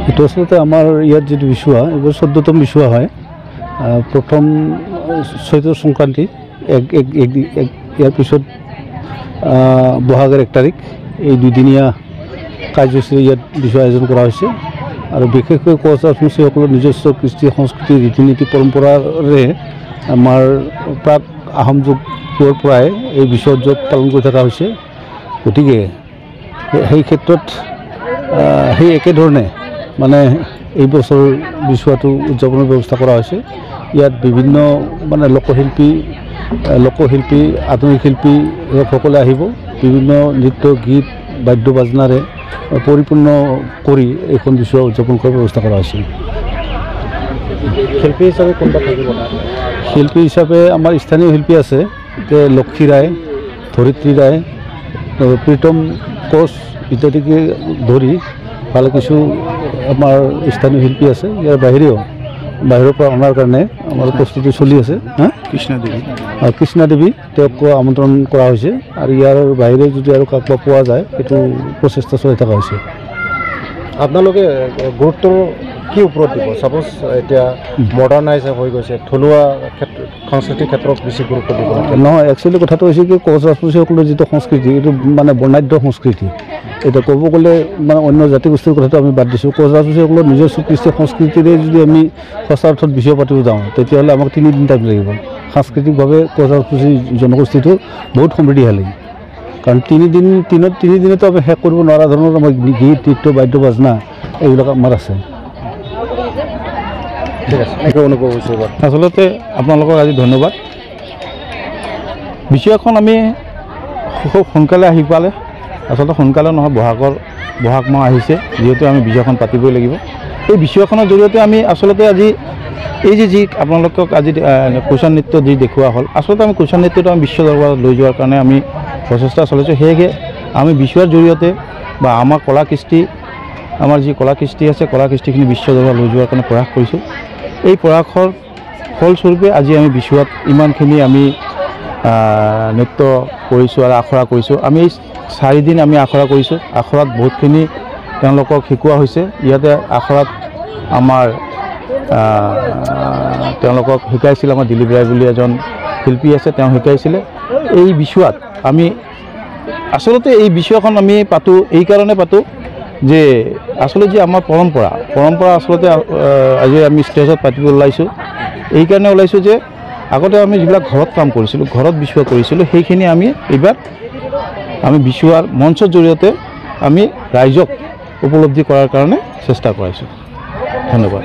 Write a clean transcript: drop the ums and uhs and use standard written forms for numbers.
এইটো আচলতে আমাৰ ইয়াত যিটো বিচুৱা এইবাৰ 14তম বিচুৱা হয়। প্ৰথম চৈত্ৰ সংক্ৰান্তি ইয়াৰ পিছত বহাগৰ 1 তাৰিখ এই দুদিনীয়া কাৰ্যসূচী ইয়াত বিচুৱা আয়োজন কৰা হৈছে। আৰু বিশেষকৈ কোচ ৰাজবংশীসকলৰ নিজস্ব কৃষ্টি সংস্কৃতি ৰীতি নীতি পৰম্পৰাৰে আমাৰ প্ৰাক আহোম যুগৰ পৰাই এই বিচু উৎসৱ পালন কৰি থকা হৈছে। গতিকে সেই ক্ষেত্ৰত সেই একেধৰণে মানে এই বছৰ বিচুৱাটো উদযাপনৰ ব্যৱস্থা কৰা হৈছে। ইয়াত বিভিন্ন মানে লোকশিল্পী আধুনিক শিল্পী সকলে আহিব, বিভিন্ন নৃত্য গীত বাদ্য বাজনাৰে পৰিপূৰ্ণ কৰি এইখন বিচুৱা উদযাপন কৰাৰ ব্যৱস্থা কৰা হৈছে। শিল্পী হিচাপে কোনটা থাকিব? শিল্পী হিচাপে আমাৰ স্থানীয় শিল্পী আছে, লক্ষী ৰায়, ধৰিত্ৰী ৰায়, প্ৰীতম কোচ ইত্যাদিকে ধৰি ভালে কিছু আমাৰ স্থানীয় শিল্পী আছে। ইয়াৰ বাহিৰৰ পৰা অনাৰ কাৰণে আমাৰ প্ৰস্তুতি চলি আছে। কৃষ্ণা দেৱী তেওঁক আমন্ত্ৰণ কৰা হৈছে আৰু ইয়াৰ বাহিৰে যদি আৰু কাৰোবাক পোৱা যায় সেইটো প্ৰচেষ্টা চলাই থকা হৈছে। আপোনালোকে গুৰুত্ব কি ওপৰত দিব? ছাপ'জ এতিয়া মডাৰ্ণাইজ হৈ গৈছে, থলুৱা সাংস্কৃতিক ক্ষেত্ৰত বেছি গুৰুত্ব দিব নহয়। একচুৱেলি কথাটো হৈছে কি কোচ ৰাজবংশীসকলৰ যিটো সংস্কৃতি এইটো মানে বৰ্ণাঢ্য সংস্কৃতি। এতিয়া ক'ব গ'লে মানে অন্য জাতিগোষ্ঠীৰ কথাটো আমি বাদ দিছোঁ। কোচ ৰাজবংশীসকলৰ নিজস্ব কৃষ্টি সংস্কৃতিৰে যদি আমি সঁচা অৰ্থত বিচুৱা পাতিব যাওঁ তেতিয়াহ'লে আমাক 3 দিন টাইম লাগিব। সাংস্কৃতিকভাৱে কোচ ৰাজবংশী জনগোষ্ঠীটো বহুত সমৃদ্ধিশালী, কাৰণ 3 দিনতো আমি শেষ কৰিব নোৱাৰা ধৰণৰ আমাৰ গীত নৃত্য বাদ্য বাজনা এইবিলাক আমাৰ আছে। ঠিক আছে, অনুভৱ হৈছে। আচলতে আপোনালোকক আজি ধন্যবাদ। বিচুৱাখন আমি খুব সোনকালে আহি পালে, আচলতে সোনকালে নহয়, বহাগ মাহ আহিছে যিহেতু আমি বিচুৱাখন পাতিবই লাগিব। এই বিচুৱাখনৰ জৰিয়তে আমি আচলতে আজি এই যি আপোনালোকক আজি কুশন নৃত্য যি দেখুওৱা হ'ল, আচলতে আমি কুশন নৃত্যটো আমি বিশ্ব দৰবাৰত লৈ যোৱাৰ কাৰণে আমি প্ৰচেষ্টা চলাইছোঁ। সেয়েহে আমি বিচুৱাৰ জৰিয়তে বা আমাৰ আমাৰ যি কলা কৃষ্টি আছে, কলা কৃষ্টিখিনি বিশ্ব দৰবাৰত লৈ যোৱাৰ কাৰণে প্ৰয়াস কৰিছোঁ। এই প্ৰয়াসৰ ফলস্বৰূপে আজি আমি বিচুৱাত ইমানখিনি আমি নৃত্য কৰিছোঁ আৰু আখৰা কৰিছোঁ। আমি 4 দিন আমি আখৰা কৰিছোঁ। আখৰাত বহুতখিনি তেওঁলোকক শিকোৱা হৈছে। ইয়াতে আখৰাত আমাৰ তেওঁলোকক শিকাইছিল আমাৰ দিলীপ ৰায় বুলি এজন শিল্পী আছে, তেওঁ শিকাইছিলে। এই বিচুৱাত আমি আচলতে এই বিচুৱাখন আমি পাতোঁ, এই কাৰণে পাতোঁ যে আচলতে যি আমাৰ পৰম্পৰা আচলতে আজি আমি ষ্টেজত পাতিব ওলাইছোঁ। এইকাৰণে ওলাইছোঁ যে আগতে আমি যিবিলাক ঘৰত কাম কৰিছিলোঁ, ঘৰত বিচুৱা কৰিছিলোঁ, সেইখিনি আমি এইবাৰ আমি বিচুৱাৰ মঞ্চৰ জৰিয়তে আমি ৰাইজক উপলব্ধি কৰাৰ কাৰণে চেষ্টা কৰাইছোঁ। ধন্যবাদ।